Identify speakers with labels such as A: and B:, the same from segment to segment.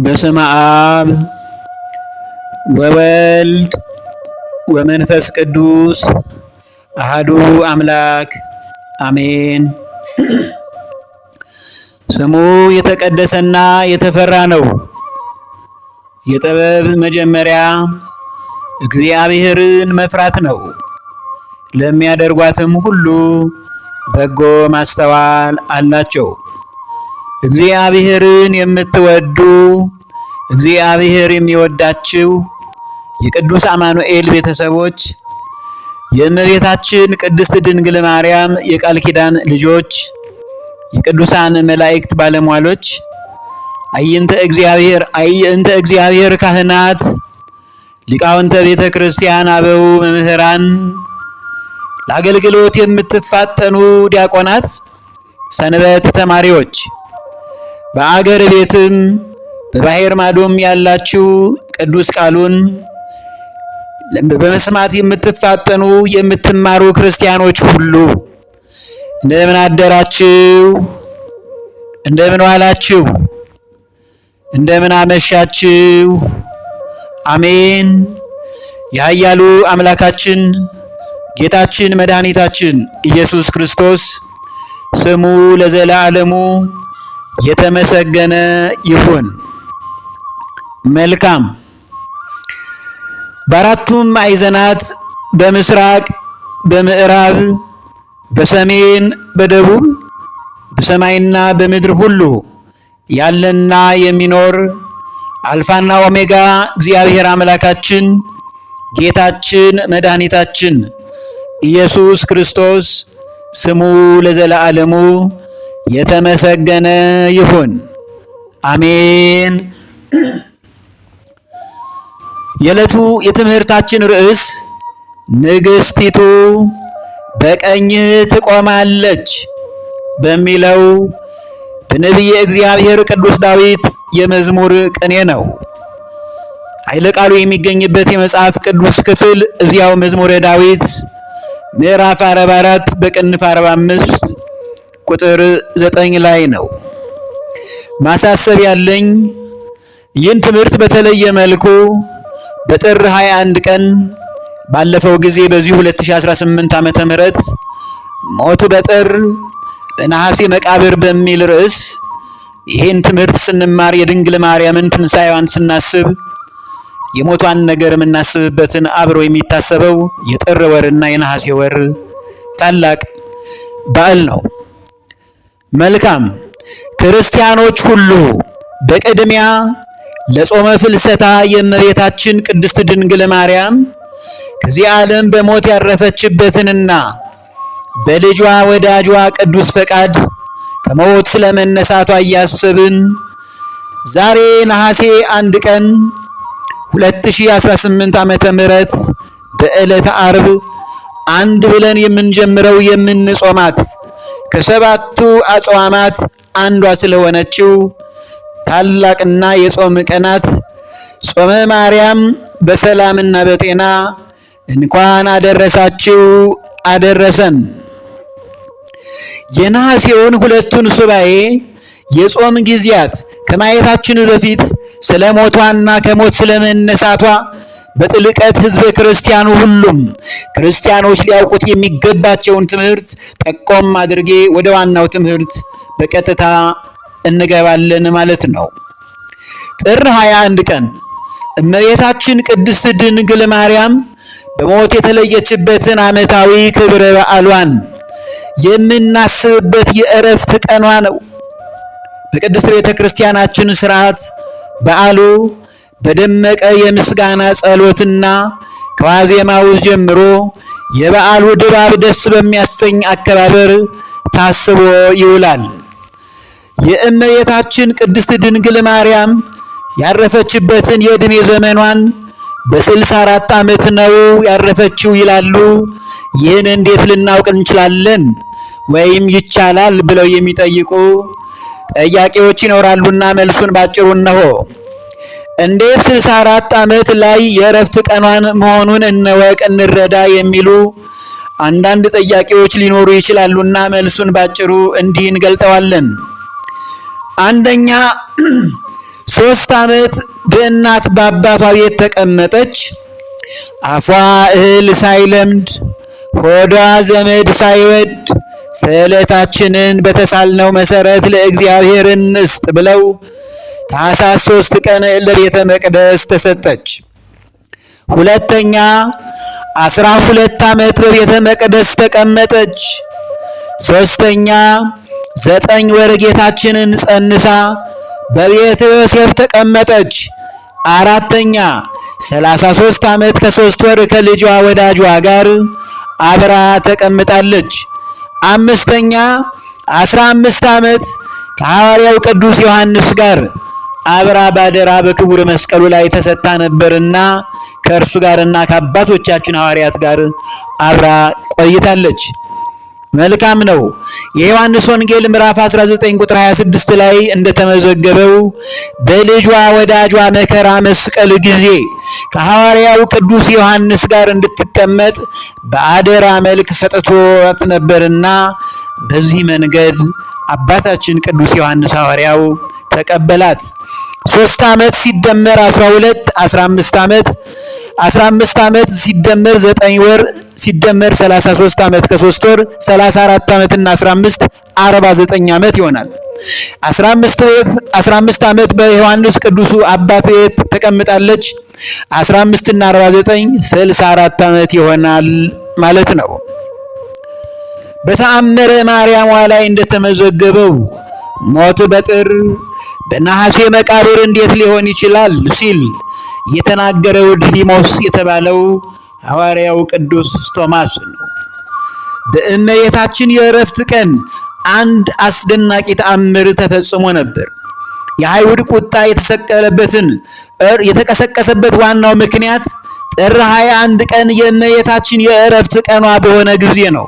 A: በስመ አብ ወወልድ ወመንፈስ ቅዱስ አሐዱ አምላክ አሜን። ስሙ የተቀደሰና የተፈራ ነው። የጥበብ መጀመሪያ እግዚአብሔርን መፍራት ነው። ለሚያደርጓትም ሁሉ በጎ ማስተዋል አላቸው። እግዚአብሔርን የምትወዱ እግዚአብሔር የሚወዳችሁ የቅዱስ አማኑኤል ቤተሰቦች፣ የእመቤታችን ቅድስት ድንግል ማርያም የቃል ኪዳን ልጆች፣ የቅዱሳን መላእክት ባለሟሎች፣ አይንተ እግዚአብሔር ካህናት፣ ሊቃውንተ ቤተ ክርስቲያን፣ አበው መምህራን፣ ለአገልግሎት የምትፋጠኑ ዲያቆናት፣ ሰንበት ተማሪዎች፣ በአገር ቤትም በባህር ማዶም ያላችሁ ቅዱስ ቃሉን በመስማት የምትፋጠኑ የምትማሩ ክርስቲያኖች ሁሉ እንደምን አደራችሁ? እንደምን ዋላችሁ? እንደምን አመሻችሁ? አሜን። የኃያሉ አምላካችን ጌታችን መድኃኒታችን ኢየሱስ ክርስቶስ ስሙ ለዘላለሙ የተመሰገነ ይሁን። መልካም። በአራቱም ማዕዘናት በምስራቅ፣ በምዕራብ፣ በሰሜን፣ በደቡብ፣ በሰማይና በምድር ሁሉ ያለና የሚኖር አልፋና ኦሜጋ እግዚአብሔር አምላካችን ጌታችን መድኃኒታችን ኢየሱስ ክርስቶስ ስሙ ለዘላለሙ የተመሰገነ ይሁን። አሜን። የዕለቱ የትምህርታችን ርዕስ ንግሥቲቱ በቀኝህ ትቆማለች በሚለው በነቢየ እግዚአብሔር ቅዱስ ዳዊት የመዝሙር ቅኔ ነው። ኃይለ ቃሉ የሚገኝበት የመጽሐፍ ቅዱስ ክፍል እዚያው መዝሙረ ዳዊት ምዕራፍ 44 በቅንፍ 45 ቁጥር 9 ላይ ነው። ማሳሰብ ያለኝ ይህን ትምህርት በተለየ መልኩ በጥር 21 ቀን ባለፈው ጊዜ በዚሁ 2018 ዓመተ ምህረት ሞቱ በጥር በነሐሴ መቃብር በሚል ርዕስ ይህን ትምህርት ስንማር የድንግል ማርያምን ትንሣኤዋን ስናስብ የሞቷን ነገር የምናስብበትን አብሮ የሚታሰበው የጥር ወርና የነሐሴ ወር ታላቅ በዓል ነው። መልካም ክርስቲያኖች ሁሉ በቅድሚያ ለጾመ ፍልሰታ የእመቤታችን ቅድስት ድንግል ማርያም ከዚህ ዓለም በሞት ያረፈችበትንና በልጇ ወዳጇ ቅዱስ ፈቃድ ከሞት ስለመነሳቷ እያሰብን ዛሬ ነሐሴ 1 ቀን 2018 ዓመተ ምህረት በዕለተ ዓርብ አንድ ብለን የምንጀምረው የምንጾማት ከሰባቱ አጽዋማት አንዷ ስለሆነችው ታላቅና የጾም ቀናት ጾመ ማርያም በሰላምና በጤና እንኳን አደረሳችሁ አደረሰን። የነሐሴውን ሁለቱን ሱባኤ የጾም ጊዜያት ከማየታችን በፊት ስለ ሞቷና ከሞት ስለመነሳቷ በጥልቀት ሕዝበ ክርስቲያኑ ሁሉም ክርስቲያኖች ሊያውቁት የሚገባቸውን ትምህርት ጠቆም አድርጌ ወደ ዋናው ትምህርት በቀጥታ እንገባለን ማለት ነው። ጥር 21 ቀን እመቤታችን ቅድስት ድንግል ማርያም በሞት የተለየችበትን ዓመታዊ ክብረ በዓሏን የምናስብበት የዕረፍት ቀኗ ነው። በቅድስት ቤተ ክርስቲያናችን ሥርዓት በዓሉ በደመቀ የምስጋና ጸሎትና ከዋዜማው ጀምሮ የበዓሉ ድባብ ደስ በሚያሰኝ አከባበር ታስቦ ይውላል። የእመቤታችን ቅድስት ድንግል ማርያም ያረፈችበትን የዕድሜ ዘመኗን በ64 ዓመት ነው ያረፈችው ይላሉ። ይህን እንዴት ልናውቅ እንችላለን ወይም ይቻላል ብለው የሚጠይቁ ጠያቂዎች ይኖራሉና መልሱን ባጭሩ እነሆ። እንዴት 64 ዓመት ላይ የዕረፍት ቀኗን መሆኑን እንወቅ እንረዳ የሚሉ አንዳንድ ጠያቂዎች ሊኖሩ ይችላሉና መልሱን ባጭሩ እንዲህ እንገልጸዋለን። አንደኛ 3 ዓመት በእናት በአባቷ ቤት ተቀመጠች። አፏ እህል ሳይለምድ ሆዷ ዘመድ ሳይወድ ስዕለታችንን በተሳልነው መሰረት ለእግዚአብሔር እንስጥ ብለው ታኅሳስ 3 ቀን ለቤተ መቅደስ ተሰጠች። ሁለተኛ 12 ዓመት በቤተ መቅደስ ተቀመጠች። ሶስተኛ 9 ወር ጌታችንን ጸንሳ በቤተ ዮሴፍ ተቀመጠች። አራተኛ 33 ዓመት ከ3 ወር ከልጇ ወዳጇ ጋር አብራ ተቀምጣለች። አምስተኛ 15 ዓመት ከሐዋርያው ቅዱስ ዮሐንስ ጋር አብራ ባደራ በክቡር መስቀሉ ላይ ተሰጥታ ነበርና ከእርሱ ጋርና ከአባቶቻችን ሐዋርያት ጋር አብራ ቆይታለች። መልካም ነው። የዮሐንስ ወንጌል ምዕራፍ 19 ቁጥር 26 ላይ እንደተመዘገበው በልጇ ወዳጇ መከራ መስቀል ጊዜ ከሐዋርያው ቅዱስ ዮሐንስ ጋር እንድትቀመጥ በአደራ መልክ ሰጥቶት ነበርና በዚህ መንገድ አባታችን ቅዱስ ዮሐንስ ሐዋርያው ተቀበላት። 3 ዓመት ሲደመር 12 15 ዓመት 15 ዓመት ሲደመር 9 ወር ሲደመር 33 ዓመት ከ3 ወር 34 ዓመትና 15 49 ዓመት ይሆናል። 15 ዓመት በዮሐንስ ቅዱሱ አባት ቤት ተቀምጣለች። 15 እና 49 64 ዓመት ይሆናል ማለት ነው። በተአምረ ማርያም ላይ እንደተመዘገበው ሞት በጥር በነሐሴ መቃብር እንዴት ሊሆን ይችላል ሲል የተናገረው ዲዲሞስ የተባለው ሐዋርያው ቅዱስ ቶማስ ነው። በእመቤታችን የዕረፍት ቀን አንድ አስደናቂ ተአምር ተፈጽሞ ነበር። የአይሁድ ቁጣ የተቀሰቀሰበት ዋናው ምክንያት ጥር 21 ቀን የእመቤታችን የዕረፍት ቀኗ በሆነ ጊዜ ነው።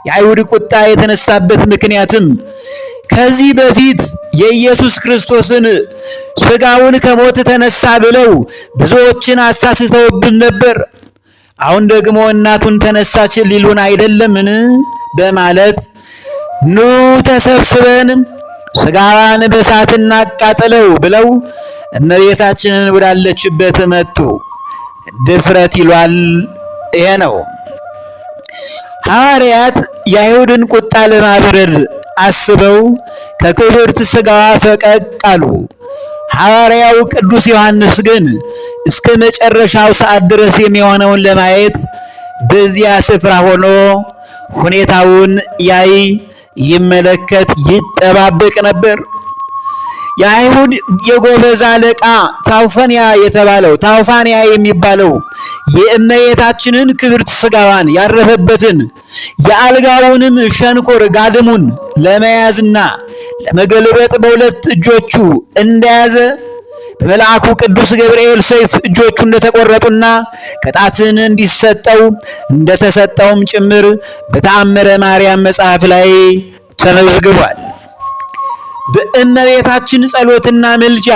A: የአይሁድ ቁጣ የተነሳበት ምክንያትም ከዚህ በፊት የኢየሱስ ክርስቶስን ሥጋውን ከሞት ተነሳ ብለው ብዙዎችን አሳስተውብን ነበር። አሁን ደግሞ እናቱን ተነሳች ሊሉን አይደለምን? በማለት ኑ ተሰብስበን ሥጋዋን በእሳት እናቃጥለው ብለው እመቤታችንን ወዳለችበት መጡ። ድፍረት ይሏል ይሄ ነው። ሐዋርያት የአይሁድን ቁጣ ለማብረድ አስበው ከክብርት ሥጋዋ ፈቀቅ አሉ። ሐዋርያው ቅዱስ ዮሐንስ ግን እስከ መጨረሻው ሰዓት ድረስ የሚሆነውን ለማየት በዚያ ስፍራ ሆኖ ሁኔታውን ያይ፣ ይመለከት፣ ይጠባበቅ ነበር። የአይሁድ የጎበዝ አለቃ ታውፋንያ የሚባለው የእመቤታችንን ክብርት ሥጋዋን ያረፈበትን የአልጋውንም ሸንኮር ጋድሙን ለመያዝና ለመገልበጥ በሁለት እጆቹ እንደያዘ በመልአኩ ቅዱስ ገብርኤል ሰይፍ እጆቹ እንደተቆረጡና ቅጣትን እንዲሰጠው እንደተሰጠውም ጭምር በተአምረ ማርያም መጽሐፍ ላይ ተመዝግቧል። በእመቤታችን ጸሎትና ምልጃ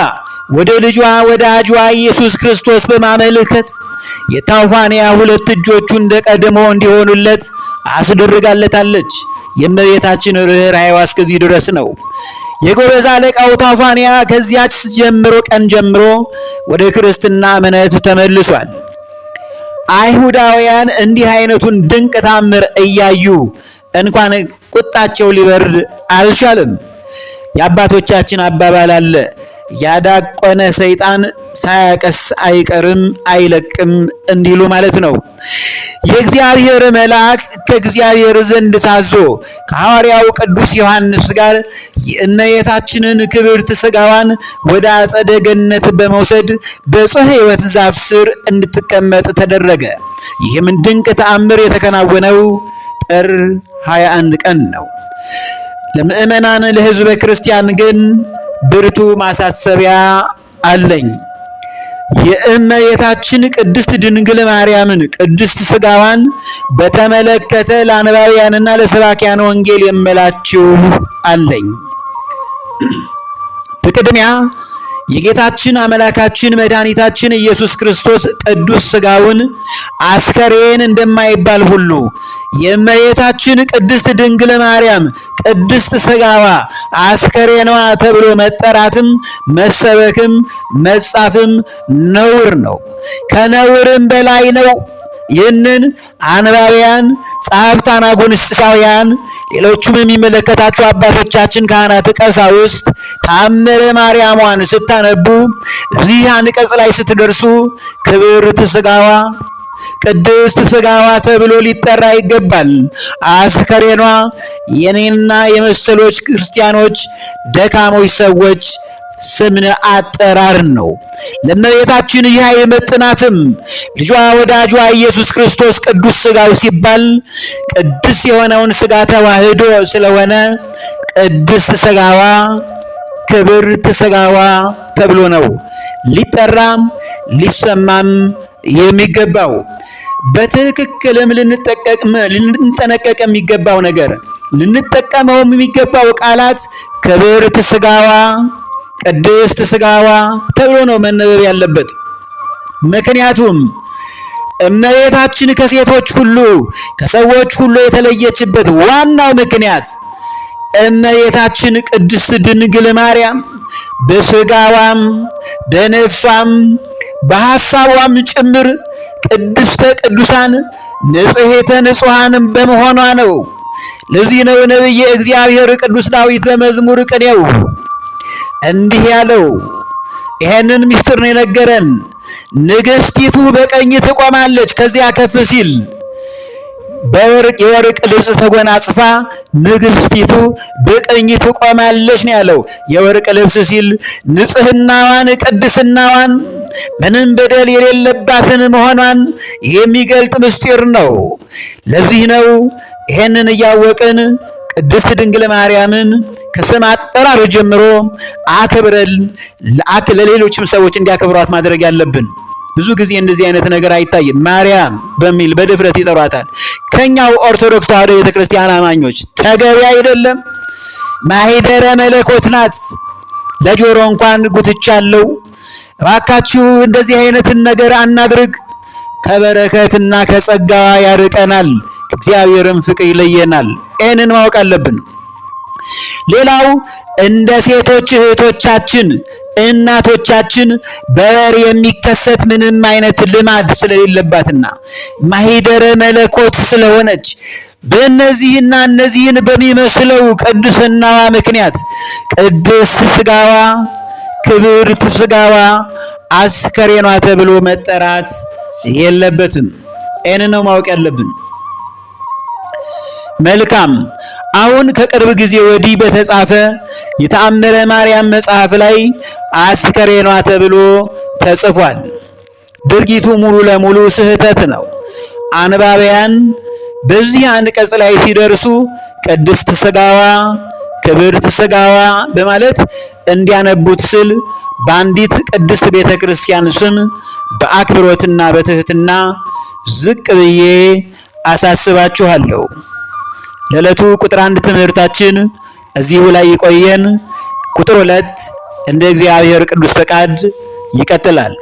A: ወደ ልጇ ወዳጇ ኢየሱስ ክርስቶስ በማመልከት የታውፋንያ ሁለት እጆቹ እንደቀድሞ እንዲሆኑለት አስደርጋለታለች። የእመቤታችን ርኅራኄዋ እስከዚህ ድረስ ነው። የጎበዝ አለቃው ታውፋንያ ከዚያች ቀን ጀምሮ ወደ ክርስትና እምነት ተመልሷል። አይሁዳውያን እንዲህ አይነቱን ድንቅ ታምር እያዩ እንኳን ቁጣቸው ሊበርድ አልቻለም። የአባቶቻችን አባባል አለ፣ ያዳቆነ ሰይጣን ሳያቀስ አይቀርም አይለቅም እንዲሉ ማለት ነው። የእግዚአብሔር መልአክ ከእግዚአብሔር ዘንድ ታዞ ከሐዋርያው ቅዱስ ዮሐንስ ጋር የእመቤታችንን ክብርት ሥጋዋን ወደ አጸደ ገነት በመውሰድ በዕፀ ሕይወት ዛፍ ስር እንድትቀመጥ ተደረገ። ይህም ድንቅ ተአምር የተከናወነው ጥር 21 ቀን ነው። ለምእመናን ለሕዝበ ክርስቲያን ግን ብርቱ ማሳሰቢያ አለኝ። የእመቤታችን ቅድስት ድንግል ማርያምን ቅድስት ሥጋዋን በተመለከተ ለአንባቢያንና ለሰባኪያን ወንጌል የምላችሁ አለኝ። በቅድሚያ የጌታችን አምላካችን መድኃኒታችን ኢየሱስ ክርስቶስ ቅዱስ ሥጋውን አስከሬን እንደማይባል ሁሉ የእመቤታችን ቅድስት ድንግል ማርያም ቅድስት ሥጋዋ አስከሬኗ ተብሎ መጠራትም መሰበክም መጻፍም ነውር ነው፣ ከነውርም በላይ ነው። ይህንን አንባቢያን፣ ጸሐፍታን፣ አጎንስጢሳውያን ሌሎቹም የሚመለከታቸው አባቶቻችን ካህናት፣ ቀሳውስት ተአምረ ማርያሟን ስታነቡ እዚህ አንቀጽ ላይ ስትደርሱ ክብርት ሥጋዋ ቅድስት ሥጋዋ ተብሎ ሊጠራ ይገባል። አስከሬኗ የኔና የመሰሎች ክርስቲያኖች ደካሞች ሰዎች ስምነ አጠራር ነው። ለእመቤታችን ይህ አይመጥናትም። ልጇ ወዳጇ ኢየሱስ ክርስቶስ ቅዱስ ሥጋው ሲባል ቅዱስ የሆነውን ሥጋ ተዋህዶ ስለሆነ ቅድስት ሥጋዋ ክብርት ሥጋዋ ተብሎ ነው ሊጠራም ሊሰማም የሚገባው። በትክክልም ልንጠነቀቅ የሚገባው ነገር ልንጠቀመው የሚገባው ቃላት ክብርት ሥጋዋ ቅድስት ሥጋዋ ተብሎ ነው መነበብ ያለበት። ምክንያቱም እመቤታችን ከሴቶች ሁሉ ከሰዎች ሁሉ የተለየችበት ዋናው ምክንያት እመቤታችን ቅድስት ድንግል ማርያም በሥጋዋም በነፍሷም በሐሳቧም ጭምር ቅድስተ ቅዱሳን ንጽሕተ ንጹሐንም በመሆኗ ነው። ለዚህ ነው ነቢየ እግዚአብሔር ቅዱስ ዳዊት በመዝሙር ቅኔው እንዲህ ያለው። ይሄንን ምስጢር ነው የነገረን። ንግሥቲቱ በቀኝ ትቆማለች። ከዚያ ከፍ ሲል የወርቅ ልብስ ተጎናጽፋ ንግሥቲቱ በቀኝ ትቆማለች ነው ያለው። የወርቅ ልብስ ሲል ንጽሕናዋን፣ ቅድስናዋን፣ ምንም በደል የሌለባትን መሆኗን የሚገልጥ ምስጢር ነው። ለዚህ ነው ይሄንን እያወቅን ቅድስት ድንግል ማርያምን ከስም አጠራር ጀምሮ አክብረን ለሌሎችም ሰዎች እንዲያከብሯት ማድረግ ያለብን። ብዙ ጊዜ እንደዚህ አይነት ነገር አይታይም። ማርያም በሚል በድፍረት ይጠሯታል። ከኛው ኦርቶዶክስ ተዋሕዶ ቤተክርስቲያን አማኞች ተገቢ አይደለም። ማኅደረ መለኮት ናት። ለጆሮ እንኳን ጉትቻ አለው። እባካችሁ እንደዚህ አይነትን ነገር አናድርግ። ከበረከትና ከጸጋዋ ያርቀናል፣ እግዚአብሔርም ፍቅር ይለየናል። ይህንን ማወቅ አለብን። ሌላው እንደ ሴቶች እህቶቻችን እናቶቻችን በወር የሚከሰት ምንም አይነት ልማድ ስለሌለባትና ማኅደረ መለኮት ስለሆነች በእነዚህና እነዚህን በሚመስለው ቅድስናዋ ምክንያት ቅድስት ሥጋዋ ክብርት ሥጋዋ አስከሬኗ ተብሎ መጠራት የለበትም። ይህንን ነው ማወቅ ያለብን። መልካም። አሁን ከቅርብ ጊዜ ወዲህ በተጻፈ የተአምረ ማርያም መጽሐፍ ላይ አስከሬኗ ተብሎ ተጽፏል። ድርጊቱ ሙሉ ለሙሉ ስህተት ነው። አንባቢያን በዚህ አንቀጽ ላይ ሲደርሱ ቅድስት ሥጋዋ ክብርት ሥጋዋ በማለት እንዲያነቡት ስል በአንዲት ቅድስት ቤተ ክርስቲያን ስም በአክብሮትና በትህትና ዝቅ ብዬ አሳስባችኋለሁ። ለዕለቱ ቁጥር 1 ትምህርታችን እዚሁ ላይ ይቆየን። ቁጥር 2 እንደ እግዚአብሔር ቅዱስ ፈቃድ ይቀጥላል።